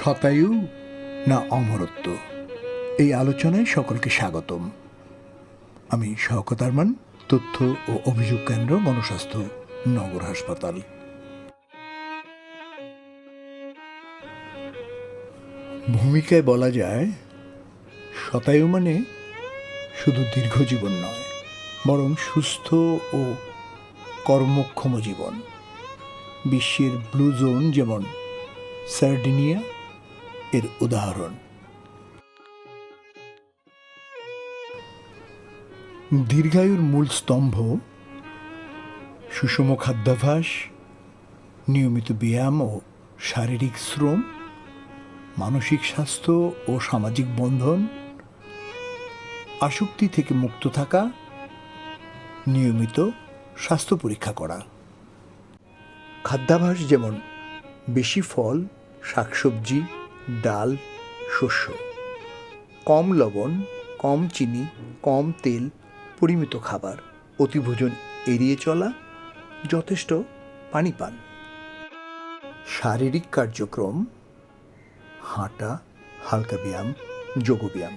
শতায়ু না অমরত্ব, এই আলোচনায় সকলকে স্বাগতম। আমি শওকত আরমান, তথ্য ও অভিযোগ কেন্দ্র, গণস্বাস্থ্য নগর হাসপাতাল। ভূমিকায় বলা যায়, শতায়ু মানে শুধু দীর্ঘজীবন নয়, বরং সুস্থ ও কর্মক্ষম জীবন। বিশ্বের ব্লু জোন যেমন সার্ডিনিয়া এর উদাহরণ। দীর্ঘায়ুর মূল স্তম্ভ সুষম খাদ্যাভ্যাস, নিয়মিত ব্যায়াম ও শারীরিক শ্রম, মানসিক স্বাস্থ্য ও সামাজিক বন্ধন, আসক্তি থেকে মুক্ত থাকা, নিয়মিত স্বাস্থ্য পরীক্ষা করা। খাদ্যাভ্যাস যেমন বেশি ফল, শাকসবজি, ডাল, শস্য, কম লবণ, কম চিনি, কম তেল, পরিমিত খাবার, অতিভোজন এড়িয়ে চলা, যথেষ্ট পানি পান। শারীরিক কার্যক্রম, হাঁটা, হালকা ব্যায়াম, যোগব্যায়াম,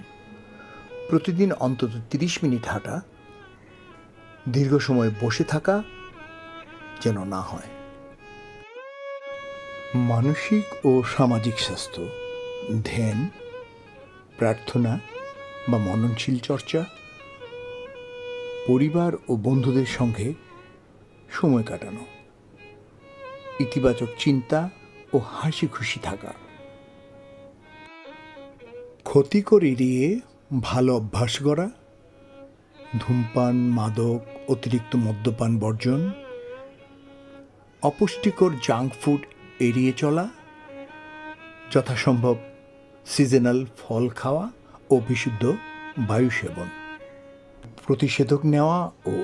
প্রতিদিন অন্তত 30 মিনিট হাঁটা, দীর্ঘ সময় বসে থাকা যেন না হয়। মানসিক ও সামাজিক স্বাস্থ্য, ধ্যান, প্রার্থনা বা মননশীল চর্চা, পরিবার ও বন্ধুদের সঙ্গে সময় কাটানো, ইতিবাচক চিন্তা ও হাসি খুশি থাকা। ক্ষতিকর এড়িয়ে ভালো অভ্যাস গড়া, ধূমপান, মাদক, অতিরিক্ত মদ্যপান বর্জন, অপুষ্টিকর জাঙ্ক ফুড এড়িয়ে চলা, যথাসম্ভব সিজনাল ফল খাওয়া ও বিশুদ্ধ বায়ু সেবন, প্রতিষেধক নেওয়া ও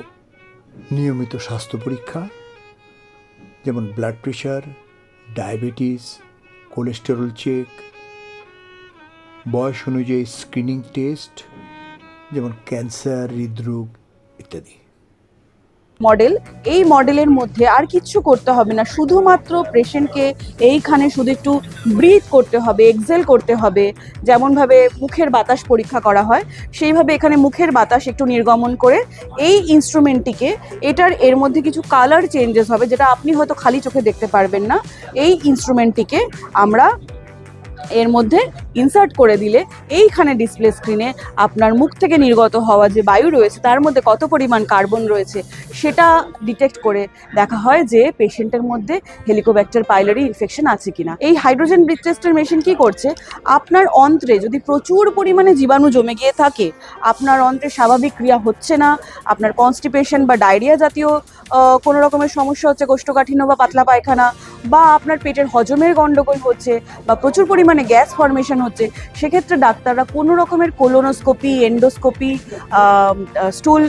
নিয়মিত স্বাস্থ্য পরীক্ষা যেমন blood pressure, diabetes, cholesterol check, বয়স অনুযায়ী স্ক্রিনিং টেস্ট যেমন ক্যান্সার, হৃদরোগ ইত্যাদি। মডেল, এই মডেলের মধ্যে আর কিচ্ছু করতে হবে না, শুধুমাত্র পেশেন্টকে এইখানে শুধু একটু ব্রিথ করতে হবে, এক্সেল করতে হবে। যেমনভাবে মুখের বাতাস পরীক্ষা করা হয়, সেইভাবে এখানে মুখের বাতাস একটু নির্গমন করে এই ইনস্ট্রুমেন্টটিকে, এর মধ্যে কিছু কালার চেঞ্জেস হবে যেটা আপনি হয়তো খালি চোখে দেখতে পারবেন না। এই ইনস্ট্রুমেন্টটিকে আমরা এর মধ্যে ইনসার্ট করে দিলে এইখানে ডিসপ্লে স্ক্রিনে আপনার মুখ থেকে নির্গত হওয়া যে বায়ু রয়েছে তার মধ্যে কত পরিমাণ কার্বন রয়েছে সেটা ডিটেক্ট করে দেখা হয় যে পেশেন্টের মধ্যে হেলিকোব্যাক্টার পাইলোরি ইনফেকশন আছে কিনা। এই হাইড্রোজেন ব্রিথ টেস্টের মেশিন কি করছে, আপনার অন্ত্রে যদি প্রচুর পরিমাণে জীবাণু জমে গিয়ে থাকে, আপনার অন্ত্রে স্বাভাবিক ক্রিয়া হচ্ছে না, আপনার কনস্টিপেশন বা ডায়রিয়া জাতীয় কোনো রকমের সমস্যা হচ্ছে, কোষ্ঠকাঠিন্য বা পাতলা পায়খানা, বা আপনার পেটের হজমের গন্ডগোল হচ্ছে, বা প্রচুর পরিমাণে গ্যাস ফর্মেশন হচ্ছে, সেক্ষেত্রে ডাক্তাররা কোনো রকমের কোলোনোস্কোপি, এন্ডোস্কোপি, স্টুল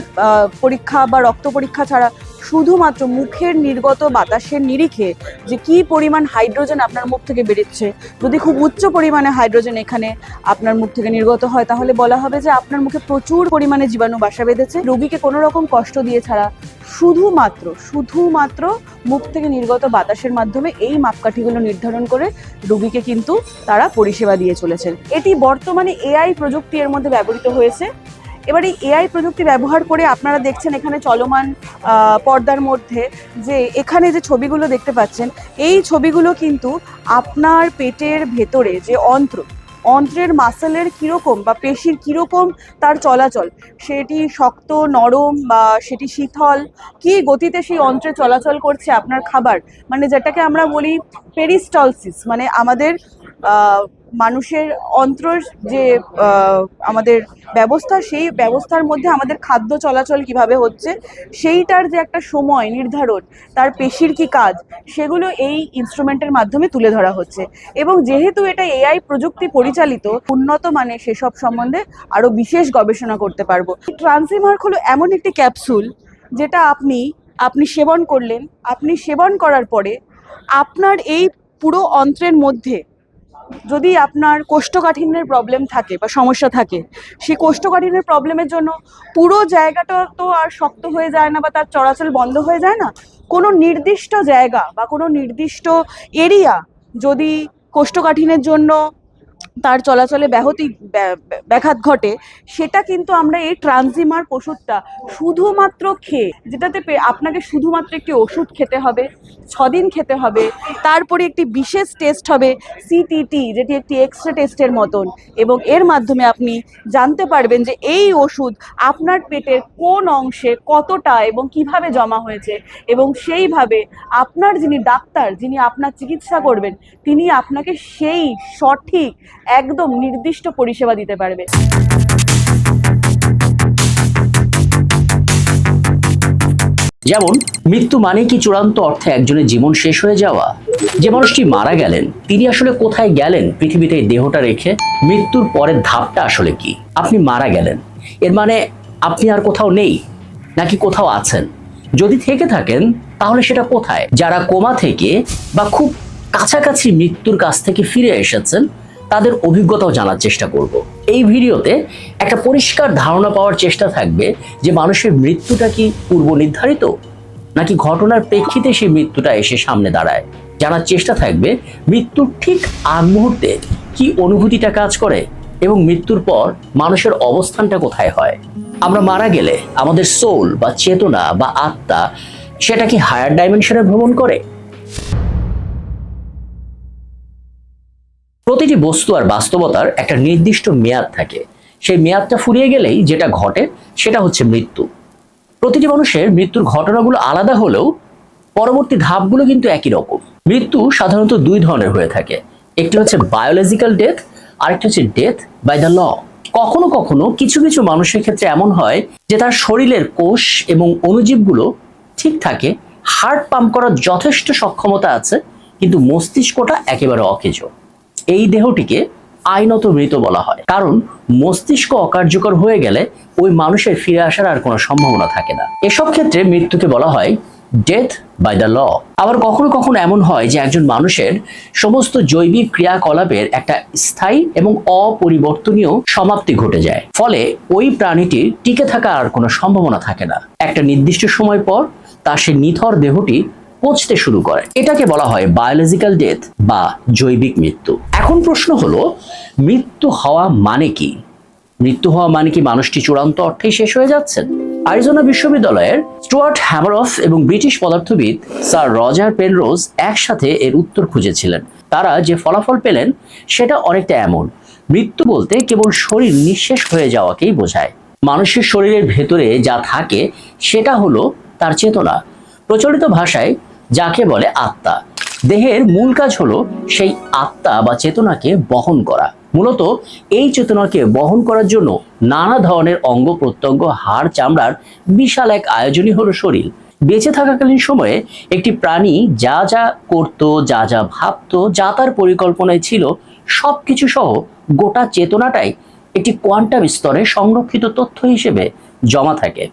পরীক্ষা বা রক্ত পরীক্ষা ছাড়া শুধুমাত্র মুখের নির্গত বাতাসের নিরিখে যে কী পরিমাণ হাইড্রোজেন আপনার মুখ থেকে বেরোচ্ছে, যদি খুব উচ্চ পরিমাণে হাইড্রোজেন এখানে আপনার মুখ থেকে নির্গত হয় তাহলে বলা হবে যে আপনার মুখে প্রচুর পরিমাণে জীবাণু বাসা বেঁধেছে। রোগীকে কোনো রকম কষ্ট দিয়ে ছাড়া শুধুমাত্র মুখ থেকে নির্গত বাতাসের মাধ্যমে এই মাপকাঠিগুলো নির্ধারণ করে রোগীকে কিন্তু তারা পরিষেবা দিয়ে চলেছেন। এটি বর্তমানে এআই প্রযুক্তি এর মধ্যে ব্যবহৃত হয়েছে। এবার এই এআই প্রযুক্তি ব্যবহার করে আপনারা দেখছেন এখানে চলমান পর্দার মধ্যে যে এখানে যে ছবিগুলো দেখতে পাচ্ছেন, এই ছবিগুলো কিন্তু আপনার পেটের ভেতরে যে অন্ত্রের মাসেলের কীরকম বা পেশির কীরকম তার চলাচল, সেটি শক্ত, নরম বা সেটি শীতল, কী গতিতে সেই অন্ত্রে চলাচল করছে আপনার খাবার, মানে যেটাকে আমরা বলি পেরিস্টলসিস, মানে আমাদের মানুষের অন্ত্রের যে আমাদের ব্যবস্থা, সেই ব্যবস্থার মধ্যে আমাদের খাদ্য চলাচল কিভাবে হচ্ছে, সেইটার যে একটা সময় নির্ধারণ, তার পেশির কি কাজ, সেগুলো এই ইনস্ট্রুমেন্টের মাধ্যমে তুলে ধরা হচ্ছে। এবং যেহেতু এটা এআই প্রযুক্তি পরিচালিত, উন্নত মানের সেসব সম্বন্ধে আরও বিশেষ গবেষণা করতে পারবো। ট্রান্সিমার্ক হলো এমন একটি ক্যাপসুল যেটা আপনি সেবন করলেন, আপনি সেবন করার পরে আপনার এই পুরো অন্ত্রের মধ্যে যদি আপনার কোষ্ঠকাঠিন্যের প্রবলেম থাকে বা সমস্যা থাকে, সেই কোষ্ঠকাঠিন্যের প্রবলেমের জন্য পুরো জায়গাটা তো আর শক্ত হয়ে যায় না বা তার চলাচল বন্ধ হয়ে যায় না, কোনো নির্দিষ্ট জায়গা বা কোনো নির্দিষ্ট এরিয়া যদি কোষ্ঠকাঠিন্যের জন্য তার চলাচলে ব্যাঘাত ঘটে, সেটা কিন্তু আমরা এই ট্রানজিমার্ক ওষুধটা শুধুমাত্র খেয়ে, যেটাতে আপনাকে শুধুমাত্র একটি ওষুধ খেতে হবে, 6 দিন খেতে হবে, তারপরে একটি বিশেষ টেস্ট হবে সিটিটি, যেটি একটি এক্সরে টেস্টের মতন, এবং এর মাধ্যমে আপনি জানতে পারবেন যে এই ওষুধ আপনার পেটের কোন অংশে কতটা এবং কিভাবে জমা হয়েছে, এবং সেইভাবে আপনার যিনি ডাক্তার, যিনি আপনার চিকিৎসা করবেন, তিনি আপনাকে সেই সঠিক একদম নির্দিষ্ট পরিষেবা দিতে পারবে। যেমন মৃত্যু মানে কি চূড়ান্ত অর্থে একজনের জীবন শেষ হয়ে যাওয়া? যে মানুষটি মারা গেলেন তিনি আসলে কোথায় গেলেন পৃথিবীতে এই দেহটা রেখে? মৃত্যুর পরের ধাপটা আসলে কি? আপনি মারা গেলেন, এর মানে আপনি আর কোথাও নেই, নাকি কোথাও আছেন? যদি থেকে থাকেন তাহলে সেটা কোথায়? যারা কোমা থেকে বা খুব কাছাকাছি মৃত্যুর কাছ থেকে ফিরে এসেছেন তাদের অভিজ্ঞতাও জানার চেষ্টা করব। এই ভিডিওতে একটা পরিষ্কার ধারণা পাওয়ার চেষ্টা থাকবে যে মানুষের মৃত্যুটা কি পূর্ব নির্ধারিত, নাকি ঘটনার প্রেক্ষিতে সেই মৃত্যুটা এসে সামনে দাঁড়ায়। জানার চেষ্টা থাকবে মৃত্যুর ঠিক আগ মুহূর্তে কি অনুভূতিটা কাজ করে এবং মৃত্যুর পর মানুষের অবস্থানটা কোথায় হয়। আমরা মারা গেলে আমাদের সোল বা চেতনা বা আত্মা সেটা কি হায়ার ডাইমেনশনে ভ্রমণ করে? প্রতিটি বস্তু আর বাস্তবতার একটা নির্দিষ্ট মেয়াদ থাকে, সেই মেয়াদটা ফুরিয়ে গেলেই যেটা ঘটে সেটা হচ্ছে মৃত্যু। প্রতিটি মানুষের মৃত্যুর ঘটনাগুলো আলাদা হলেও পরবর্তী ধাপগুলো কিন্তু একই রকম। মৃত্যু সাধারণত 2 ধরনের হয়ে থাকে, একটি হচ্ছে বায়োলজিক্যাল ডেথ, আরেকটি হচ্ছে ডেথ বাই দ্য ল। কখনো কখনো কিছু কিছু মানুষের ক্ষেত্রে এমন হয় যে তার শরীরের কোষ এবং অণুজীবগুলো ঠিক থাকে, হার্ট পাম্প করার যথেষ্ট সক্ষমতা আছে, কিন্তু মস্তিষ্কটা একেবারে অকেজো। এই দেহটিকে আইনত মৃত বলা হয়, কারণ মস্তিষ্ক অকার্যকর হয়ে গেলে ওই মানুষের ফিরে আসার আর কোনো সম্ভাবনা থাকে না। এসব ক্ষেত্রে মৃত্যুকে বলা হয় ডেথ বাই দ্য ল। আবার কখনো কখনো এমন হয় যে একজন মানুষের সমস্ত জৈবিক ক্রিয়াকলাপের একটা স্থায়ী এবং অপরিবর্তনীয় সমাপ্তি ঘটে যায়, ফলে ওই প্রাণীটির টিকে থাকার আর কোনো সম্ভাবনা থাকে না। একটা নির্দিষ্ট সময় পর তার সে নিথর দেহটি পচতে শুরু করে। এটাকে বলা হয় বায়োলজিক্যাল ডেথ বা জৈবিক মৃত্যু। এখন প্রশ্ন হলো, মৃত্যু হওয়া মানে কি? মৃত্যু হওয়া মানে কি মানুষটি চূড়ান্ত অর্থেই শেষ হয়ে যাচ্ছেন? আরিজোনা বিশ্ববিদ্যালয়ের স্টুয়ার্ট হ্যামারঅফ এবং ব্রিটিশ পদার্থবিদ স্যার রজার পেনরোজ একসাথে এর উত্তর খুঁজেছিলেন। তারা যে ফলাফল পেলেন সেটা অনেকটা এমন: মৃত্যু বলতে কেবল শরীর নিঃশেষ হয়ে যাওয়াকেই বোঝায়। মানুষের শরীরের ভেতরে যা থাকে সেটা হলো তার চেতনা, প্রচলিত ভাষায় যাকে বলে আত্মা। দেহের মূল কাজ হলো সেই আত্মা বা চেতনাকে বহন করা। মূলত এই চেতনাকে বহন করার জন্য নানা ধরনের অঙ্গ প্রত্যঙ্গ, হাড়, চামড়ার বিশাল এক আয়োজনই হলো শরীর। বেঁচে থাকাকালীন সময়ে একটি প্রাণী যা যা করত, যা যা ভাবত, যা তার পরিকল্পনায় ছিল, সবকিছু সহ গোটা চেতনাটাই একটি কোয়ান্টাম স্তরে সংরক্ষিত তথ্য হিসেবে জমা থাকে।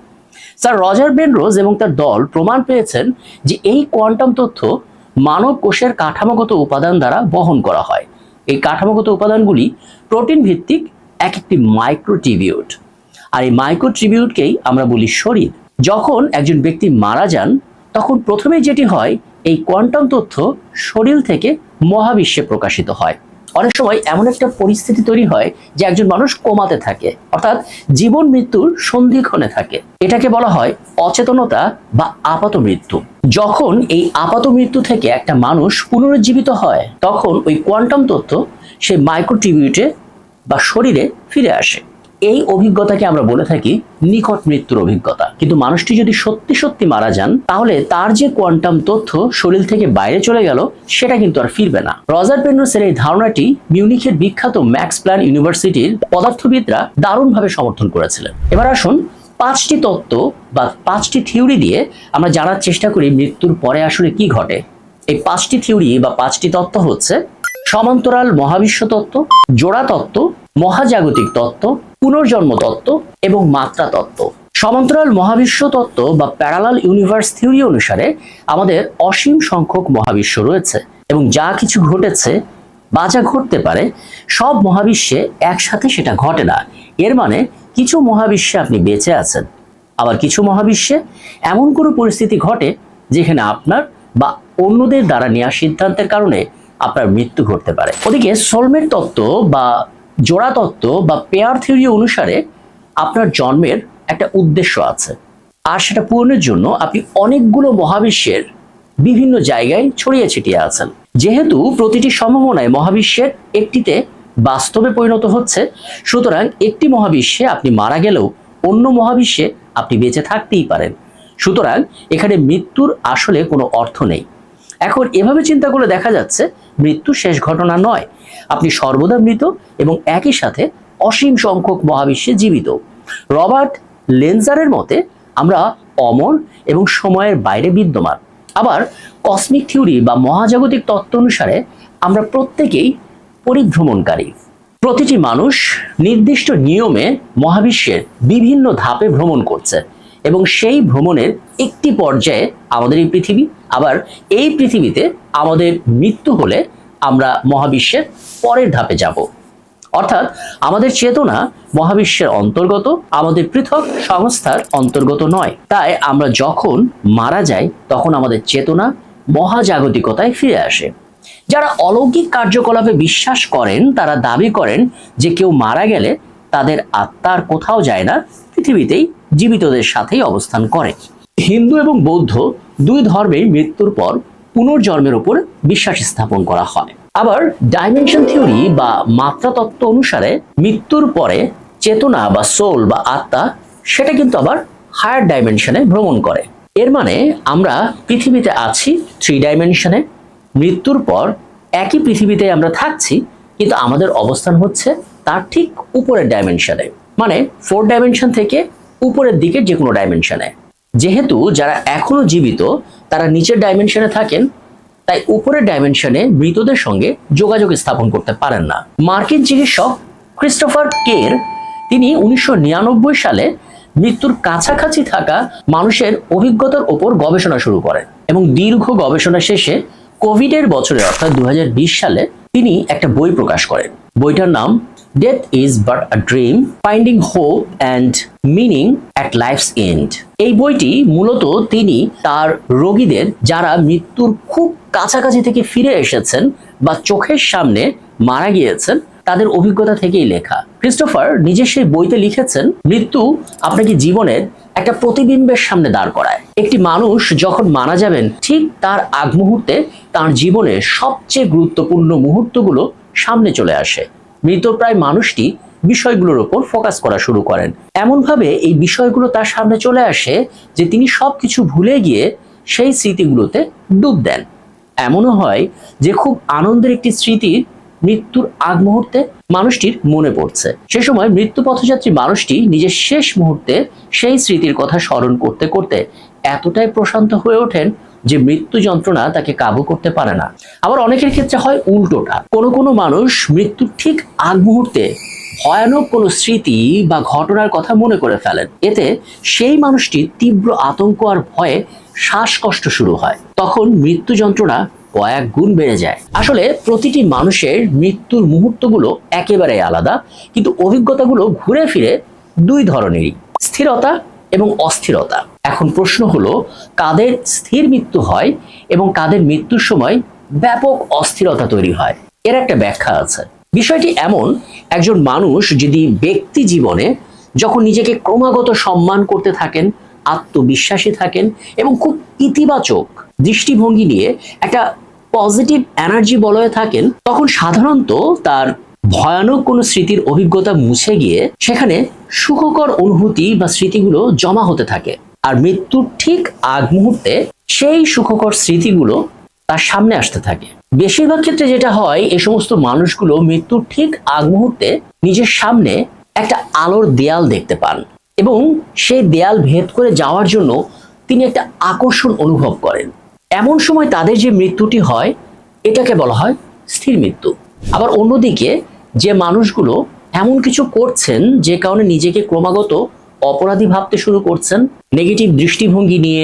স্যার রজার পেনরোজ এবং তার দল প্রমাণ পেয়েছেন যে এই কোয়ান্টাম তথ্য মানব কোষের কাঠামোগত উপাদান দ্বারা বহন করা হয়। এই কাঠামোগত উপাদানগুলি প্রোটিন ভিত্তিক একটি মাইক্রোটিবিউট, আর এই মাইক্রোটিবিউটকেই আমরা বলি শরীর। যখন একজন ব্যক্তি মারা যান তখন প্রথমে যেটি হয়, এই কোয়ান্টাম তথ্য শরীর থেকে মহাবিশ্বে প্রকাশিত হয়। অনেক সময় এমন একটা পরিস্থিতি তৈরি হয় যে একজন মানুষ কোমাতে থাকে, অর্থাৎ জীবন মৃত্যুর সন্ধিক্ষণে থাকে। এটাকে বলা হয় অচেতনতা বা আপাত মৃত্যু। যখন এই আপাত মৃত্যু থেকে একটা মানুষ পুনরুজ্জীবিত হয় তখন ওই কোয়ান্টাম তথ্য সেই মাইক্রোটিবিউটে বা শরীরে ফিরে আসে। এই অভিজ্ঞতাকে আমরা বলে থাকি নিকট মৃত্যুর অভিজ্ঞতা। কিন্তু মানুষটি যদি সত্যি সত্যি মারা যান তাহলে তার যে কোয়ান্টাম তথ্য শরীর থেকে বাইরে চলে গেল সেটা কিন্তু আর ফিরবে না। রজার পেনরোজের এই ধারণাটি মিউনিখের বিখ্যাত ম্যাক্স প্ল্যান ইউনিভার্সিটির পদার্থবিদরা দারুণভাবে সমর্থন করেছিলেন। এবার আসুন 5টি তত্ত্ব বা 5টি থিওরি দিয়ে আমরা জানার চেষ্টা করি মৃত্যুর পরে আসলে কি ঘটে। এই 5টি থিওরি বা 5টি তত্ত্ব হচ্ছে সমান্তরাল মহাবিশ্ব তত্ত্ব, জোড়া তত্ত্ব, মহাজাগতিক তত্ত্ব, পুনর্জন্ম তত্ত্ব এবং মাত্রা তত্ত্ব। সমান্তরাল মহাবিশ্ব তত্ত্ব বা প্যারালাল ইউনিভার্স থিওরি অনুসারে আমাদের অসীম সংখ্যক মহাবিশ্ব রয়েছে এবং যা কিছু ঘটেছে বা যা ঘটতে পারে সব মহাবিশ্বে একসাথে সেটা ঘটে না। এর মানে কিছু মহাবিশ্বে আপনি বেঁচে আছেন, আবার কিছু মহাবিশ্বে এমন কোনো পরিস্থিতি ঘটে যেখানে আপনার বা অন্যদের দ্বারা নেওয়া সিদ্ধান্তের কারণে আপনার মৃত্যু ঘটতে পারে। ওদিকে সোলমেট তত্ত্ব বা জোড়া তত্ত্ব বা পেয়ার থিওরি অনুসারে আপনার জন্মের একটা উদ্দেশ্য আছে, আর সেটা পূরণের জন্য আপনি অনেকগুলো মহাবিশ্বের বিভিন্ন জায়গায় ছড়িয়ে ছিটিয়ে আছেন। যেহেতু প্রতিটি সম্ভাবনায় মহাবিশ্বের একটিতে বাস্তবে পরিণত হচ্ছে, সুতরাং একটি মহাবিশ্বে আপনি মারা গেলেও অন্য মহাবিশ্বে আপনি বেঁচে থাকতেই পারেন। সুতরাং এখানে মৃত্যুর আসলে কোনো অর্থ নেই। এখন এভাবে চিন্তা করে দেখা যাচ্ছে মৃত্যু শেষ ঘটনা নয়, আপনি সর্বদা মৃত এবং একই সাথে অসীম সংখ্যক মহাবিশ্বে জীবিত। রবার্ট লেনজারের মতে আমরা অমর এবং সময়ের বাইরে বিদ্যমান। আবার কসমিক থিওরি বা মহাজাগতিক তত্ত্ব অনুসারে আমরা প্রত্যেকেই পরিভ্রমণকারী। প্রতিটি মানুষ নির্দিষ্ট নিয়মে মহাবিশ্বের বিভিন্ন ধাপে ভ্রমণ করছে এবং সেই ভ্রমণের একটি পর্যায়ে আমাদের এই পৃথিবী, আবার এই পৃথিবীতে আমাদের মৃত্যু হলে আমরা মহাবিশ্বের পরের ধাপে যাব। অর্থাৎ আমাদের চেতনা মহাবিশ্বের অন্তর্গত, আমাদের পৃথক সংস্থার অন্তর্গত নয়। তাই আমরা যখন মারা যাই তখন আমাদের চেতনা মহাজাগতিকতায় ফিরে আসে। যারা অলৌকিক কার্যকলাপে বিশ্বাস করেন তারা দাবি করেন যে কেউ মারা গেলে তাদের আত্মার কোথাও যায় না, পৃথিবীতেই জীবিতদের সাথেই অবস্থান করে। হিন্দু এবং বৌদ্ধ দুই ধর্মেই মৃত্যুর পর পুনর্জন্মের উপর বিশ্বাস স্থাপন করা হয়। আবার ডাইমেনশন থিওরি বা মাত্রা তত্ত্ব অনুসারে মৃত্যুর পরে চেতনা বা সোল বা আত্মা সেটা কিন্তু আবার হায়ার ডাইমেনশনে ভ্রমণ করে। এর মানে আমরা পৃথিবীতে আছি 3 ডাইমেনশনে, মৃত্যুর পর একই পৃথিবীতে আমরা থাকছি, কিন্তু আমাদের অবস্থান হচ্ছে তার ঠিক উপরের ডাইমেনশনে, মানে 4 ডাইমেনশন থেকে উপরের দিকে যে কোনো ডাইমেনশনে। যেহেতু যারা এখনো জীবিত তারা নিচের ডাইমেনশনে থাকেন, তাই উপরের ডাইমেনশনে মৃতদের সঙ্গে যোগাযোগ স্থাপন করতে পারেন না। মার্কিন চিকিৎসক ক্রিস্টোফার কের তিনি 1999 সালে মৃত্যুর কাছাকাছি থাকা মানুষের অভিজ্ঞতার ওপর গবেষণা শুরু করেন এবং দীর্ঘ গবেষণা শেষে কোভিডের বছরে অর্থাৎ 2020 সালে তিনি একটা বই প্রকাশ করেন। বইটার নাম death is but a dream, finding hope and meaning at life's end. এই বইটি মূলত তিনি তার রোগীদের যারা মৃত্যুর খুব কাছাকাছি থেকে ফিরে এসেছেন বা চোখের সামনে মারা গিয়েছেন তাদের অভিজ্ঞতা থেকেই লেখা। ক্রিস্টোফার নিজে সেই বইতে লিখেছেন, মৃত্যু আপনাকে জীবনের একটা প্রতিবিম্বের সামনে দাঁড় করায়। একটি মানুষ যখন মারা যাবেন ঠিক তার আগ মুহূর্তে তার জীবনের সবচেয়ে গুরুত্বপূর্ণ মুহূর্তগুলো সামনে চলে আসে। মৃতপ্রায় মানুষটি বিষয়গুলোর উপর ফোকাস করা শুরু করেন। এমনভাবে এই বিষয়গুলো তার সামনে চলে আসে যে তিনি সবকিছু ভুলে গিয়ে সেই স্মৃতিগুলোতে ডুব দেন। এমনও হয় যে খুব আনন্দের একটি স্মৃতি মৃত্যুর আগ মুহূর্তে মানুষটির মনে পড়ছে। সে সময় মৃত্যু পথযাত্রী মানুষটি নিজের শেষ মুহূর্তে সেই স্মৃতির কথা স্মরণ করতে করতে এতটাই প্রশান্ত হয়ে ওঠেন যে মৃত্যু যন্ত্রণা তাকে কাবু করতে পারে না। আবার অনেকের ক্ষেত্রে হয় উল্টোটা, কোনো মানুষ মৃত্যুর ঠিক আগ মুহূর্তে ভয়ানক কোনো স্মৃতি বা ঘটনার কথা মনে করে ফেলেন। এতে সেই মানুষটির তীব্র আতঙ্ক আর ভয়ে শ্বাসকষ্ট শুরু হয়। তখন মৃত্যু যন্ত্রণা কয়েক গুণ বেড়ে যায়। আসলে প্রতিটি মানুষের মৃত্যুর মুহূর্তগুলো একেবারে আলাদা, কিন্তু অভিজ্ঞতাগুলো ঘুরে ফিরে দুই ধরনেরই, স্থিরতা এবং অস্থিরতা। এখন প্রশ্ন হলো কাদের স্থির মৃত্যু হয় এবং কাদের মৃত্যুর সময় ব্যাপক অস্থিরতা তৈরি হয়। এর একটা ব্যাখ্যা আছে। বিষয়টি এমন, একজন মানুষ যদি ব্যক্তি জীবনে যখন নিজেকে ক্রমাগত সম্মান করতে থাকেন, আত্মবিশ্বাসী থাকেন এবং খুব ইতিবাচক দৃষ্টিভঙ্গি নিয়ে একটা পজিটিভ এনার্জি বলয়ে থাকেন, তখন সাধারণত তার ভয়ানক কোনো স্মৃতির অভিজ্ঞতা মুছে গিয়ে সেখানে সুখকর অনুভূতি বা স্মৃতিগুলো জমা হতে থাকে। আর মৃত্যুর ঠিক আগ মুহূর্তে সেই সুখকর স্মৃতিগুলো তার সামনে আসতে থাকে। বেশিরভাগ ক্ষেত্রে যেটা হয়, এই সমস্ত মানুষগুলো মৃত্যুর ঠিক আগ মুহূর্তে নিজের সামনে একটা আলোর দেয়াল দেখতে পান এবং সেই দেয়াল ভেদ করে যাওয়ার জন্য তিনি একটা আকর্ষণ অনুভব করেন। এমন সময় তাদের যে মৃত্যুটি হয় এটাকে বলা হয় স্থির মৃত্যু। আবার অন্যদিকে যে মানুষগুলো এমন কিছু করছেন যে কারণে নিজেকে ক্রমাগত অপরাধী ভাবতে শুরু করছেন, নেগেটিভ দৃষ্টিভঙ্গি নিয়ে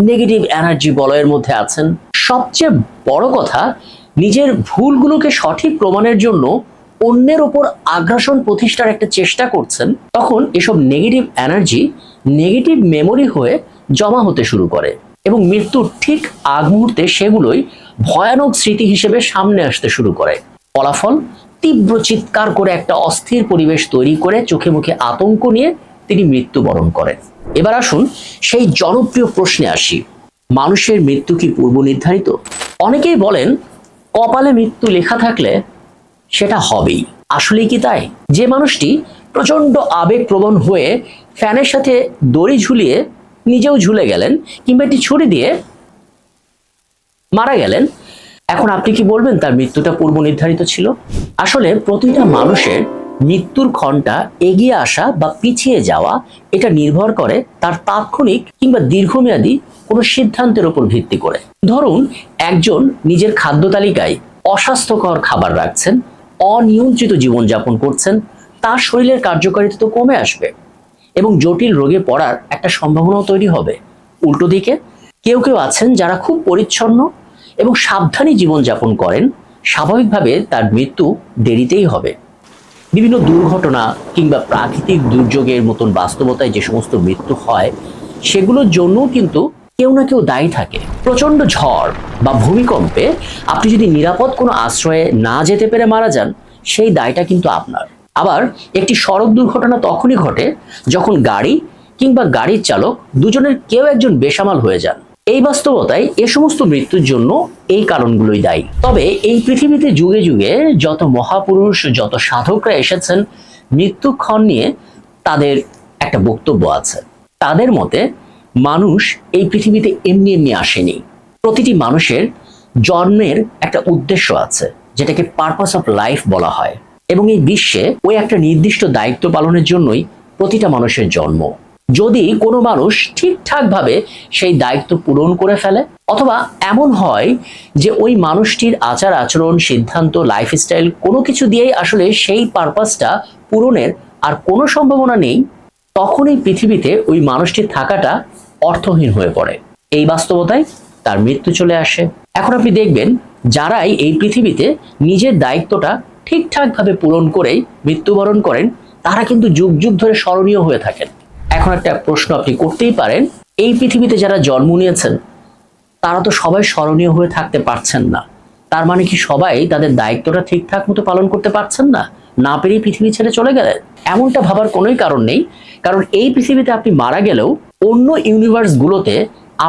নেগেটিভ এনার্জি বলয়ের মধ্যে আছেন, সবচেয়ে বড় কথা নিজের ভুলগুলোকে সঠিক প্রমাণের জন্য অন্যের ওপর আগ্রাসন প্রতিষ্ঠার একটা চেষ্টা করছেন, তখন এসব নেগেটিভ এনার্জি নেগেটিভ মেমোরি হয়ে জমা হতে শুরু করে এবং মৃত্যুর ঠিক আগ মুহূর্তে সেগুলোই ভয়ানক স্মৃতি হিসেবে সামনে আসতে শুরু করে। ফলাফল, তীব্র চিৎকার করে একটা অস্থির পরিবেশ তৈরি করে চোখে মুখে আতঙ্ক নিয়ে তিনি মৃত্যুবরণ করেন। এবার আসুন সেই জনপ্রিয় প্রশ্নে আসি, মানুষের মৃত্যু কি পূর্ব নির্ধারিত? অনেকেই বলেন কপালে মৃত্যু লেখা থাকলে সেটা হবেই। আসলেই কি তাই? যে মানুষটি প্রচন্ড আবেগপ্রবণ হয়ে ফ্যানের সাথে দড়ি ঝুলিয়ে নিজেও ঝুলে গেলেন কিংবা একটি ছুরি দিয়ে মারা গেলেন, এখন আপনি কি বলবেন তার মৃত্যুটা পূর্ব নির্ধারিত ছিল? আসলে প্রতিটা মানুষের মৃত্যুর ক্ষণটা এগিয়ে আসা বা পিছিয়ে যাওয়া এটা নির্ভর করে তার তাৎক্ষণিক কিংবা দীর্ঘমেয়াদী কোনো সিদ্ধান্তের উপর ভিত্তি করে। ধরুন একজন নিজের খাদ্য তালিকায় অস্বাস্থ্যকর খাবার রাখছেন, অনিয়ন্ত্রিত জীবনযাপন করছেন, তার শরীরের কার্যকারিতা তো কমে আসবে এবং জটিল রোগে পড়ার একটা সম্ভাবনাও তৈরি হবে। উল্টো দিকে কেউ কেউ আছেন যারা খুব পরিচ্ছন্ন এবং সাবধানী জীবনযাপন করেন, স্বাভাবিকভাবে তার মৃত্যু দেরিতেই হবে। বিভিন্ন দুর্ঘটনা কিংবা প্রাকৃতিক দুর্যোগের মতন বাস্তবতায় যে সমস্ত মৃত্যু হয় সেগুলোর জন্য কিন্তু কেউ না কেউ দায়ী থাকে। প্রচন্ড ঝড় বা ভূমিকম্পে আপনি যদি নিরাপদ কোনো আশ্রয়ে না যেতে পেরে মারা যান, সেই দায়টা কিন্তু আপনার। আবার একটি সড়ক দুর্ঘটনা তখনই ঘটে যখন গাড়ি কিংবা গাড়ির চালক দুজনের কেউ একজন বেসামাল হয়ে যান। এই বাস্তবতায় এ সমস্ত মৃত্যুর জন্য এই কারণগুলোই দায়ী। তবে এই পৃথিবীতে যুগে যুগে যত মহাপুরুষ, যত সাধকরা এসেছেন, মৃত্যুক্ষণ নিয়ে তাদের একটা বক্তব্য আছে। তাদের মতে মানুষ এই পৃথিবীতে এমনি এমনি আসেনি। প্রতিটি মানুষের জন্মের একটা উদ্দেশ্য আছে, যেটাকে পারপাস অফ লাইফ বলা হয়, এবং এই বিশ্বে ওই একটা নির্দিষ্ট দায়িত্ব পালনের জন্যই প্রতিটা মানুষের জন্ম। যদি কোনো মানুষ ঠিকঠাকভাবে সেই দায়িত্ব পূরণ করে ফেলে, অথবা এমন হয় যে ওই মানুষটির আচার আচরণ, সিদ্ধান্ত, লাইফস্টাইল কোনো কিছু দিয়েই আসলে সেই পারপাসটা পূরণের আর কোনো সম্ভাবনা নেই, তখন এই পৃথিবীতে ওই মানুষটির থাকাটা অর্থহীন হয়ে পড়ে। এই বাস্তবতায় তার মৃত্যু চলে আসে। এখন আপনি দেখবেন যারাই এই পৃথিবীতে নিজের দায়িত্বটা ঠিকঠাকভাবে পূরণ করেই মৃত্যুবরণ করেন, তারা কিন্তু যুগ যুগ ধরে স্মরণীয় হয়ে থাকেন। এখন একটা প্রশ্ন আপনি করতেই পারেন, এই পৃথিবীতে যারা জন্ম নিয়েছেন তারা তো সবাই স্মরণীয় হয়ে থাকতে পারছেন না, তার মানে কি সবাই তাদের দায়িত্বটা ঠিকঠাক মতো পালন করতে পারছেন না, না পেরেই পৃথিবী ছেড়ে চলে গেলেন? এমনটা ভাবার কোনোই কারণ নেই, কারণ এই পৃথিবীতে আপনি মারা গেলেও অন্য ইউনিভার্সগুলোতে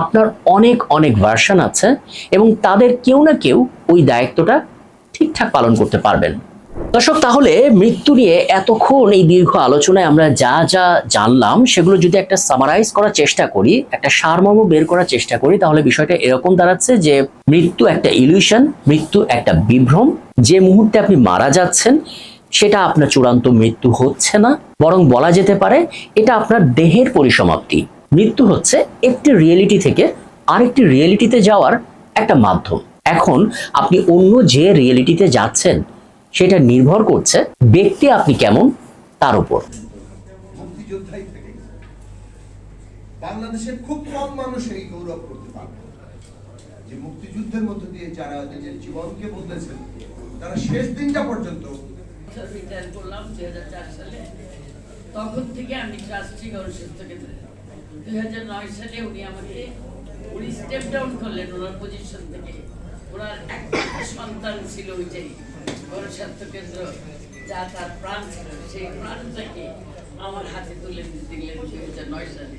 আপনার অনেক অনেক ভার্সন আছে এবং তাদের কেউ না কেউ ওই দায়িত্বটা ঠিকঠাক পালন করতে পারবেন। দর্শক, তাহলে মৃত্যু নিয়ে এতক্ষণ এই দীর্ঘ আলোচনায় আমরা যা যা জানলাম সেগুলো যদি একটা সামারাইজ করার চেষ্টা করি, একটা সারমর্ম বের করার চেষ্টা করি, তাহলে বিষয়টা এরকম দাঁড়াচ্ছে যে মৃত্যু একটা ইলিউশন, মৃত্যু একটা বিভ্রম। যে মুহূর্তে আপনি মারা যাচ্ছেন সেটা আপনার চূড়ান্ত মৃত্যু হচ্ছে না, বরং বলা যেতে পারে এটা আপনার দেহের পরিসমাপ্তি। মৃত্যু হচ্ছে একটি রিয়েলিটি থেকে আরেকটি রিয়েলিটিতে যাওয়ার একটা মাধ্যম। এখন আপনি অন্য যে রিয়েলিটিতে যাচ্ছেন সেটা নির্ভর করছে ব্যক্তি আপনি কেমন তার উপর। মুক্তিযোদ্ধাই থেকে গেছে। বাংলাদেশের খুব কম মানুষ এই গৌরব করতে পারবে যে মুক্তিযুদ্ধের মধ্য দিয়ে যারা নিজের জীবনকে বদলেছেন, তারা শেষ দিনটা পর্যন্ত। রিটায়ার করলাম 2004 সালে। তখন থেকে আমি ট্রাস্টি গণস্বাস্থ্য কেন্দ্রে 2009 সালে উনি আমাকে স্টেপ ডাউন করলেন ওনার পজিশন থেকে। ওনার একটা সন্তান ছিল ওইটাই গণস্বাস্থ্য কেন্দ্র, যা তার প্রাণ ছিল, সেই প্রাণটাকে আমার হাতে তুলে দিলেন 2009 সালে।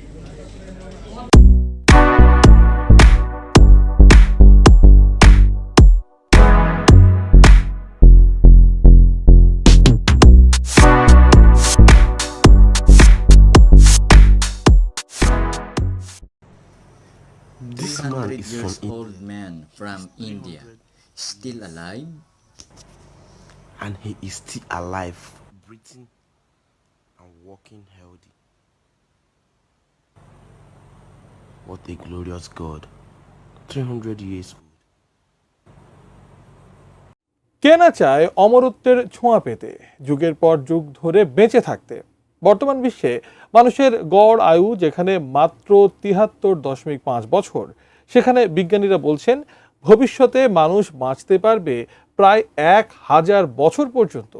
This man is from old man from India, still alive. and he is still alive, breathing and walking healthy. What a glorious God. 300 years old. কে না চায় অমরত্বের ছোঁয়া পেতে, যুগের পর যুগ ধরে বেঁচে থাকতে। বর্তমান বিশ্বে মানুষের গড় আয়ু যেখানে মাত্র 73.5 বছর, সেখানে বিজ্ঞানীরা বলছেন ভবিষ্যতে মানুষ বাঁচতে পারবে প্রায় 1000 বছর পর্যন্ত।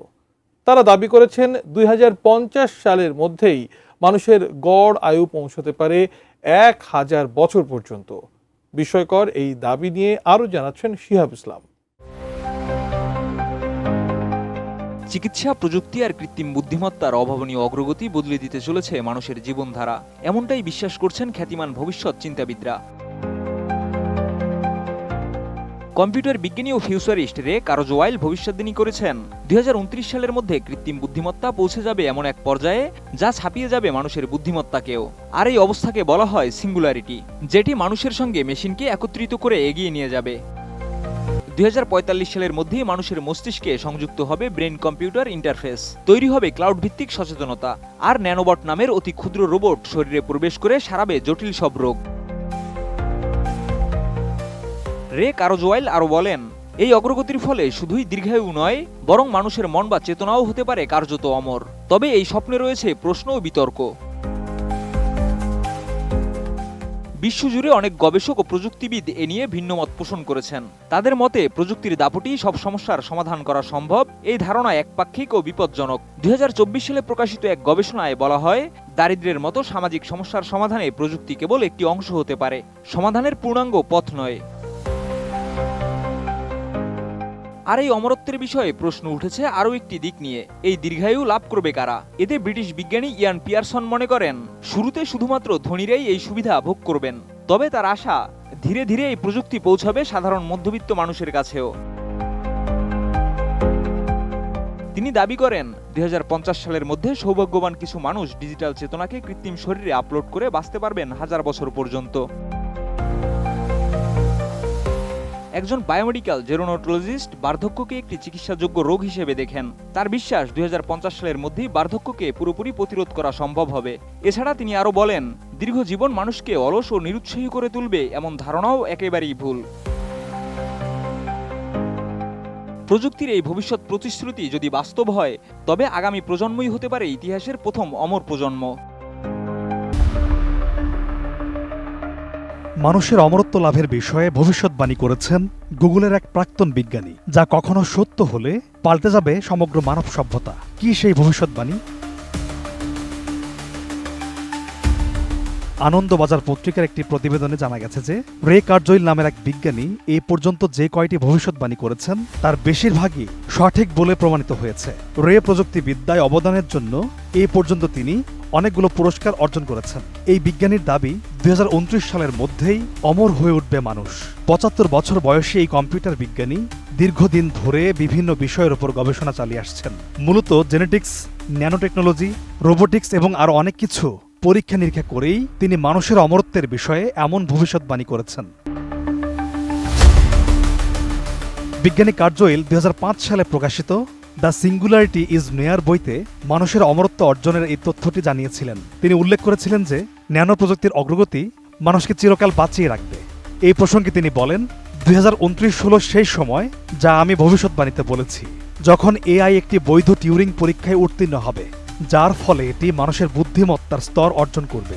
তারা দাবি করেছেন 2050 সালের মধ্যেই মানুষের গড় আয়ু পৌঁছতে পারে 1000 বছর পর্যন্ত। বিস্ময়কর এই দাবি নিয়ে আরও জানাচ্ছেন শিহাব ইসলাম। চিকিৎসা প্রযুক্তি আর কৃত্রিম বুদ্ধিমত্তার অভাবনীয় অগ্রগতি বদলে দিতে চলেছে মানুষের জীবনধারা, এমনটাই বিশ্বাস করছেন খ্যাতিমান ভবিষ্যৎ চিন্তাবিদরা। কম্পিউটার বিজ্ঞানী ও ফিউচারিস্ট রে কারজওয়াইল ভবিষ্যদ্বাণী করেছেন 2029 সালের মধ্যে কৃত্রিম বুদ্ধিমত্তা পৌঁছে যাবে এমন এক পর্যায়ে যা ছাপিয়ে যাবে মানুষের বুদ্ধিমত্তাকেও। আর এই অবস্থাকে বলা হয় সিঙ্গুলারিটি, যেটি মানুষের সঙ্গে মেশিনকে একত্রিত করে এগিয়ে নিয়ে যাবে। 2045 সালের মধ্যেই মানুষের মস্তিষ্কে সংযুক্ত হবে ব্রেন কম্পিউটার ইন্টারফেস, তৈরি হবে ক্লাউড ভিত্তিক সচেতনতা, আর ন্যানোবট নামের অতি ক্ষুদ্র রোবট শরীরে প্রবেশ করে সারাবে জটিল সব রোগ। রে কারজওয়াইল আরও বলেন, এই অগ্রগতির ফলে শুধুই দীর্ঘায়ু নয়, বরং মানুষের মন বা চেতনাও হতে পারে কার্যত অমর। তবে এই স্বপ্নে রয়েছে প্রশ্ন ও বিতর্ক। বিশ্বজুড়ে অনেক গবেষক ও প্রযুক্তিবিদ এ নিয়ে ভিন্ন মত পোষণ করেছেন। তাদের মতে প্রযুক্তির দাপটি সব সমস্যার সমাধান করা সম্ভব, এই ধারণা একপাক্ষিক ও বিপজ্জনক। 2024 সালে প্রকাশিত এক গবেষণায় বলা হয়, দারিদ্র্যের মতো সামাজিক সমস্যার সমাধানে প্রযুক্তি কেবল একটি অংশ হতে পারে, সমাধানের পূর্ণাঙ্গ পথ নয়। আর এই অমরত্বের বিষয়ে প্রশ্ন উঠেছে আরও একটি দিক নিয়ে, এই দীর্ঘায়ু লাভ করবে কারা? এতে ব্রিটিশ বিজ্ঞানী ইয়ান পিয়ারসন মনে করেন, শুরুতে শুধুমাত্র ধনীরাই এই সুবিধা ভোগ করবেন, তবে তার আশা ধীরে ধীরে এই প্রযুক্তি পৌঁছাবে সাধারণ মধ্যবিত্ত মানুষের কাছেও। তিনি দাবি করেন 2050 সালের মধ্যে সৌভাগ্যবান কিছু মানুষ ডিজিটাল চেতনাকে কৃত্রিম শরীরে আপলোড করে বাঁচতে পারবেন 1000 বছর পর্যন্ত। একজন বায়োমেডিক্যাল জেরোনোটোলজিস্ট বার্ধক্যকে একটি চিকিৎসাযোগ্য রোগ হিসেবে দেখেন। তার বিশ্বাস 2050 সালের মধ্যেই বার্ধক্যকে পুরোপুরি প্রতিরোধ করা সম্ভব হবে। এছাড়া তিনি আরও বলেন, দীর্ঘ জীবন মানুষকে অলস ও নিরুৎসাহী করে তুলবে এমন ধারণাও একেবারেই ভুল। প্রযুক্তির এই ভবিষ্যৎ প্রতিশ্রুতি যদি বাস্তব হয়, তবে আগামী প্রজন্মই হতে পারে ইতিহাসের প্রথম অমর প্রজন্ম। মানুষের অমরত্ব লাভের বিষয়ে ভবিষ্যৎবাণী করেছেন গুগলের এক প্রাক্তন বিজ্ঞানী, যা কখনো সত্য হলে পাল্টে যাবে সমগ্র মানব সভ্যতা। কি সেই ভবিষ্যৎবাণী? আনন্দবাজার পত্রিকার একটি প্রতিবেদনে জানা গেছে যে রে কারজওয়াইল নামের এক বিজ্ঞানী এই পর্যন্ত যে কয়টি ভবিষ্যৎবাণী করেছেন তার বেশিরভাগই সঠিক বলে প্রমাণিত হয়েছে। রে প্রযুক্তিবিদ্যায় অবদানের জন্য এই পর্যন্ত তিনি অনেকগুলো পুরস্কার অর্জন করেছেন। এই বিজ্ঞানীর দাবি 2029 সালের মধ্যেই অমর হয়ে উঠবে মানুষ। 75 বছর বয়সী এই কম্পিউটার বিজ্ঞানী দীর্ঘদিন ধরে বিভিন্ন বিষয়ের উপর গবেষণা চালিয়ে আসছেন। মূলত জেনেটিক্স, ন্যানোটেকনোলজি, রোবোটিক্স এবং আরও অনেক কিছু পরীক্ষা নিরীক্ষা করেই তিনি মানুষের অমরত্বের বিষয়ে এমন ভবিষ্যৎবাণী করেছেন। বিজ্ঞানী কারজওয়াইল 2005 সালে প্রকাশিত দ্য সিঙ্গুলারিটি ইজ নিয়ার বইতে মানুষের অমরত্ব অর্জনের এই তথ্যটি জানিয়েছিলেন। তিনি উল্লেখ করেছিলেন যে ন্যানো প্রযুক্তির অগ্রগতি মানুষকে চিরকাল বাঁচিয়ে রাখবে। এই প্রসঙ্গে তিনি বলেন, 2029 হল সেই সময় যা আমি ভবিষ্যৎবাণীতে বলেছি, যখন এআই একটি বৈধ টিউরিং পরীক্ষায় উত্তীর্ণ হবে, যার ফলে এটি মানুষের বুদ্ধিমত্তার স্তর অর্জন করবে।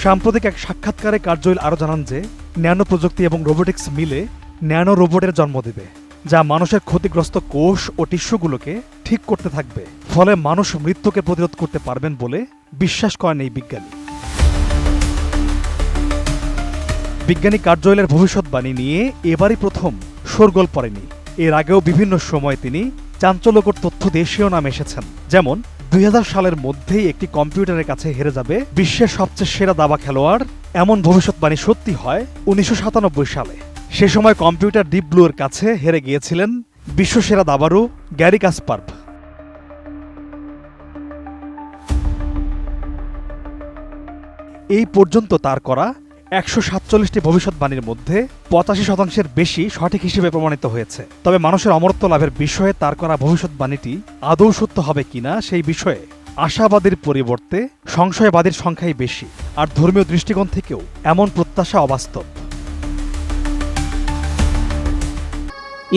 সাম্প্রতিক এক সাক্ষাৎকারে কারজওয়াইল আরও জানান যে ন্যানো প্রযুক্তি এবং রোবোটিক্স মিলে ন্যানো রোবটের জন্ম দেবে, যা মানুষের ক্ষতিগ্রস্ত কোষ ও টিস্যুগুলোকে ঠিক করতে থাকবে। ফলে মানুষ মৃত্যুকে প্রতিরোধ করতে পারবেন বলে বিশ্বাস করেন এই বিজ্ঞানী। বিজ্ঞানী কারজওয়াইলের ভবিষ্যৎবাণী নিয়ে এবারই প্রথম শোরগোল পড়েনি। এর আগেও বিভিন্ন সময় তিনি চাঞ্চল্যকর তথ্য দেশীয় নাম এসেছেন, যেমন 2000 সালের মধ্যেই একটি কম্পিউটারের কাছে হেরে যাবে বিশ্বের সবচেয়ে সেরা দাবা খেলোয়াড়। এমন ভবিষ্যৎবাণী সত্যি হয় 1997 সালে। সে সময় কম্পিউটার ডিপ ব্লুর কাছে হেরে গিয়েছিলেন বিশ্বসেরা দাবাড়ু গ্যারি কাসপারভ। এই পর্যন্ত তার করা 147টি ভবিষ্যৎবাণীর মধ্যে 85% বেশি সঠিক হিসেবে প্রমাণিত হয়েছে। তবে মানুষের অমরত্ব লাভের বিষয়ে তার করা ভবিষ্যৎবাণীটি আদৌ সত্য হবে কিনা সেই বিষয়ে আশাবাদীর পরিবর্তে সংশয়বাদীর সংখ্যাই বেশি। আর ধর্মীয় দৃষ্টিকোণ থেকেও এমন প্রত্যাশা অবাস্তব।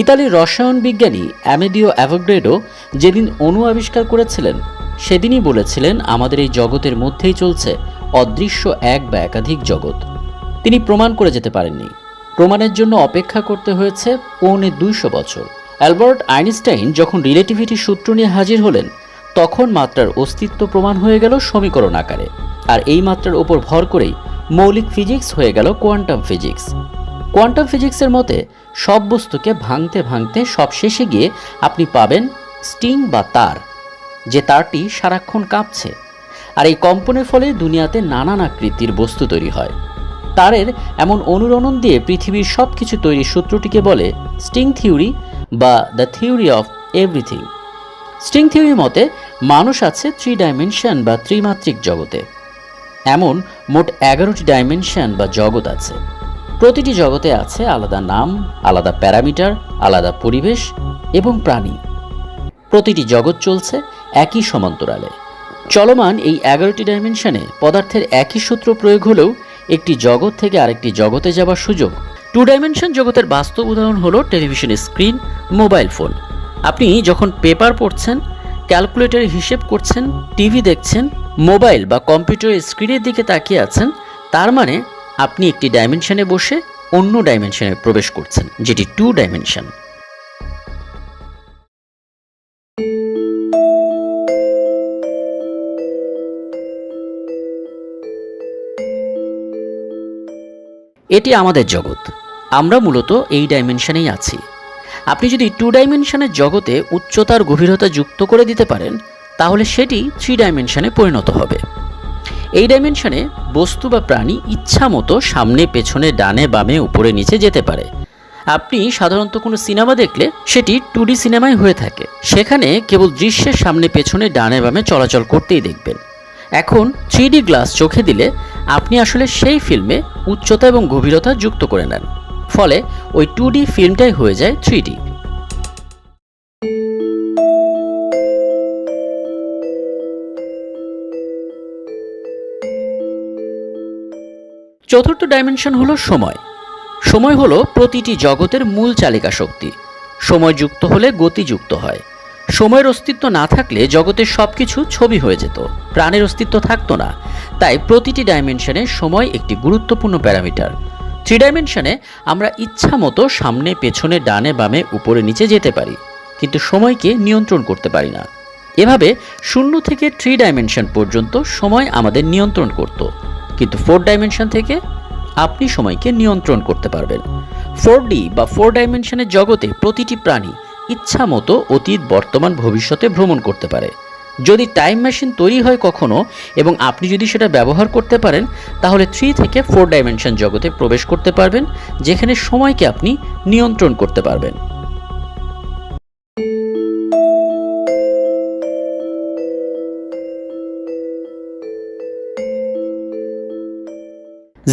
ইতালির রসায়ন বিজ্ঞানী অ্যামেডিও অ্যাভোগাড্রো যেদিন অণু আবিষ্কার করেছিলেন, সেদিনই বলেছিলেন, আমাদের এই জগতের মধ্যেই চলছে অদৃশ্য এক বা একাধিক জগৎ। তিনি প্রমাণ করে যেতে পারেননি। প্রমাণের জন্য অপেক্ষা করতে হয়েছে 250 বছর। অ্যালবার্ট আইনস্টাইন যখন রিলেটিভিটি সূত্র নিয়ে হাজির হলেন, তখন মাত্রার অস্তিত্ব প্রমাণ হয়ে গেল সমীকরণ আকারে। আর এই মাত্রার উপর ভর করেই মৌলিক ফিজিক্স হয়ে গেল কোয়ান্টাম ফিজিক্স। কোয়ান্টাম ফিজিক্সের মতে সব বস্তুকে ভাঙতে ভাঙতে সব শেষে গিয়ে আপনি পাবেন স্টিং বা তার, যে তারটি সারাক্ষণ কাঁপছে। আর এই কম্পনের ফলে দুনিয়াতে নানান আকৃতির বস্তু তৈরি হয়। তারের এমন অনুরণন দিয়ে পৃথিবীর সব কিছু তৈরির সূত্রটিকে বলে স্ট্রিং থিওরি বা the theory of everything. String থিওরির মতে মানুষ আছে 3 ডাইমেনশন বা ত্রিমাত্রিক জগতে। এমন মোট 11টি ডাইমেনশন বা জগৎ আছে। প্রতিটি জগতে আছে আলাদা নাম, আলাদা প্যারামিটার, আলাদা পরিবেশ এবং প্রাণী। প্রতিটি জগৎ চলছে একই সমান্তরালে। চলমান এই 11টি ডাইমেনশনে পদার্থের একই সূত্র প্রয়োগ হলেও একটি জগৎ থেকে আরেকটি জগতে যাওয়ার সুযোগ। 2 ডাইমেনশন জগতের বাস্তব উদাহরণ হলো টেলিভিশন স্ক্রিন, মোবাইল ফোন। আপনি যখন পেপার পড়ছেন, ক্যালকুলেটরে হিসেব করছেন, টিভি দেখছেন, মোবাইল বা কম্পিউটারের স্ক্রিনের দিকে তাকিয়ে আছেন, তার মানে আপনি একটি ডাইমেনশনে বসে অন্য ডাইমেনশনে প্রবেশ করছেন, যেটি 2 ডাইমেনশন। এটি আমাদের জগৎ। আমরা মূলত এই ডাইমেনশনেই আছি। আপনি যদি 2 ডাইমেনশনের জগতে উচ্চতার গভীরতা যুক্ত করে দিতে পারেন, তাহলে সেটি 3 ডাইমেনশনে পরিণত হবে। এই ডাইমেনশনে বস্তু বা প্রাণী ইচ্ছা মতো সামনে পেছনে ডানে বামে উপরে নিচে যেতে পারে। আপনি সাধারণত কোনো সিনেমা দেখলে সেটি 2D সিনেমাই হয়ে থাকে। সেখানে কেবল দৃশ্যের সামনে পেছনে ডানে বামে চলাচল করতেই দেখবেন। এখন 3D গ্লাস চোখে দিলে আপনি আসলে সেই ফিল্মে উচ্চতা এবং গভীরতা যুক্ত করে নেন, ফলে ওই 2D ফিল্মটাই হয়ে যায় 3D। চতুর্থ ডাইমেনশন হলো সময়। সময় হলো প্রতিটি জগতের মূল চালিকা শক্তি। সময় যুক্ত হলে গতি যুক্ত হয়। সময়ের অস্তিত্ব না থাকলে জগতের সবকিছু ছবি হয়ে যেত, প্রাণের অস্তিত্ব থাকতো না। তাই প্রতিটি ডাইমেনশনে সময় একটি গুরুত্বপূর্ণ প্যারামিটার। 3 ডাইমেনশনে আমরা ইচ্ছা মতো সামনে পেছনে ডানে বামে উপরে নিচে যেতে পারি, কিন্তু সময়কে নিয়ন্ত্রণ করতে পারি না। এভাবে 0 থেকে 3 ডাইমেনশন পর্যন্ত সময় আমাদের নিয়ন্ত্রণ করত, কিন্তু 4 ডাইমেনশন থেকে আপনি সময়কে নিয়ন্ত্রণ করতে পারবেন। 4D বা 4 ডাইমেনশনের জগতে প্রতিটি প্রাণী ইচ্ছা মতো অতীত, বর্তমান, ভবিষ্যতে ভ্রমণ করতে পারে। যদি টাইম মেশিন তৈরি হয় কখনো এবং আপনি যদি সেটা ব্যবহার করতে পারেন, তাহলে 3 থেকে 4 ডাইমেনশন জগতে প্রবেশ করতে পারবেন, যেখানে সময়কে আপনি নিয়ন্ত্রণ করতে পারবেন।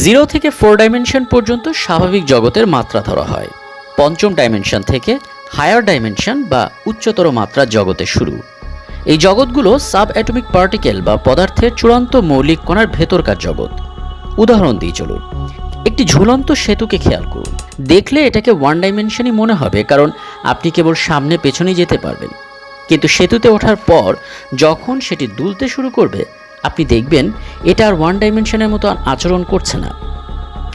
জিরো থেকে 4 ডাইমেনশন পর্যন্ত স্বাভাবিক জগতের মাত্রা ধরা হয়। 5ম ডাইমেনশন থেকে হায়ার ডাইমেনশন বা উচ্চতর মাত্রার জগতে শুরু। এই জগৎগুলো সাব অ্যাটমিক পার্টিকেল বা পদার্থের চূড়ান্ত মৌলিক কণার ভেতরকার জগৎ। উদাহরণ দিই চলুন। একটি ঝুলন্ত সেতুকে খেয়াল করুন। দেখলে এটাকে 1 ডাইমেনশনই মনে হবে, কারণ আপনি কেবল সামনে পেছনেই যেতে পারবেন। কিন্তু সেতুতে ওঠার পর যখন সেটি দুলতে শুরু করবে, আপনি দেখবেন এটা আর 1 ডাইমেনশনের মতো আচরণ করছে না।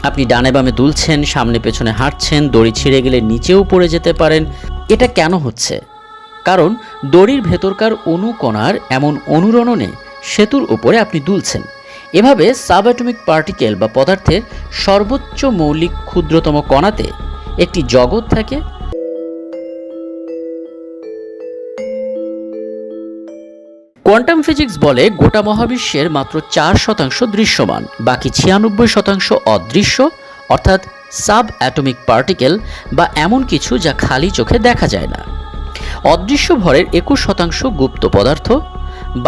আপনি ডানে বামে দুলছেন, সামনে পেছনে হাঁটছেন, দড়ি ছিঁড়ে গেলে নিচেও পড়ে যেতে পারেন। এটা কেন হচ্ছে? কারণ দড়ির ভেতরকার অণুকণার এমন অনুরণনে সেতুর উপরে আপনি দুলছেন। এভাবে সাব অ্যাটমিক পার্টিকেল বা পদার্থের সর্বোচ্চ মৌলিক ক্ষুদ্রতম কণাতে একটি জগৎ থাকে। কোয়ান্টাম ফিজিক্স বলে গোটা মহাবিশ্বের মাত্র 4% দৃশ্যমান, বাকি 96% অদৃশ্য, অর্থাৎ সাব অ্যাটমিক পার্টিকেল বা এমন কিছু যা খালি চোখে দেখা যায় না। অদৃশ্য ভরের 21% গুপ্ত পদার্থ,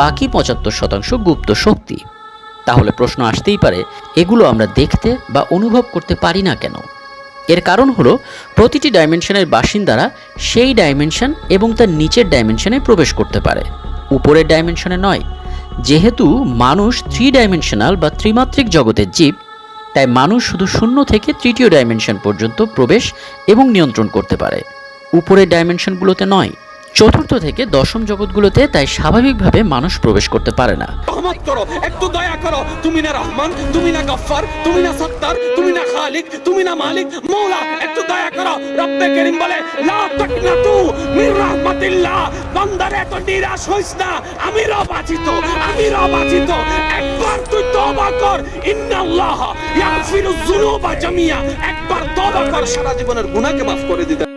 বাকি 75% গুপ্ত শক্তি। তাহলে প্রশ্ন আসতেই পারে, এগুলো আমরা দেখতে বা অনুভব করতে পারি না কেন? এর কারণ হলো প্রতিটি ডাইমেনশনের বাসিন্দারা সেই ডাইমেনশন এবং তার নিচের ডাইমেনশনে প্রবেশ করতে পারে, উপরের ডাইমেনশনে নয়। যেহেতু মানুষ 3 ডাইমেনশনাল বা ত্রিমাত্রিক জগতের জীব, তাই মানুষ শুধু 0 থেকে 3য় ডাইমেনশন পর্যন্ত প্রবেশ এবং নিয়ন্ত্রণ করতে পারে, উপরের ডাইমেনশনগুলোতে নয়। চতুর্থ থেকে দশম জগৎগুলোতে তাই স্বাভাবিকভাবে মানুষ প্রবেশ করতে পারে না। রহমত করো, একটু দয়া করো। তুমি না রহমান, তুমি না গফফার, তুমি না সত্তার, তুমি না খালিক, তুমি না মালিক, মওলা একটু দয়া করো। রব্বে করিম বলে লা তাকনাতু মির রাহমাতিল্লাহ, বান্দারে এত নিরাশ হইস না, আমি রব আছি তো, আমি রব আছি তো। একবার তুই তওবা কর, ইন্নাল্লাহ ইয়াগফিরুয যুনুবা জামিয়া। একবার তওবা কর, সারা জীবনের গুনাহকে মাফ করে দিতে।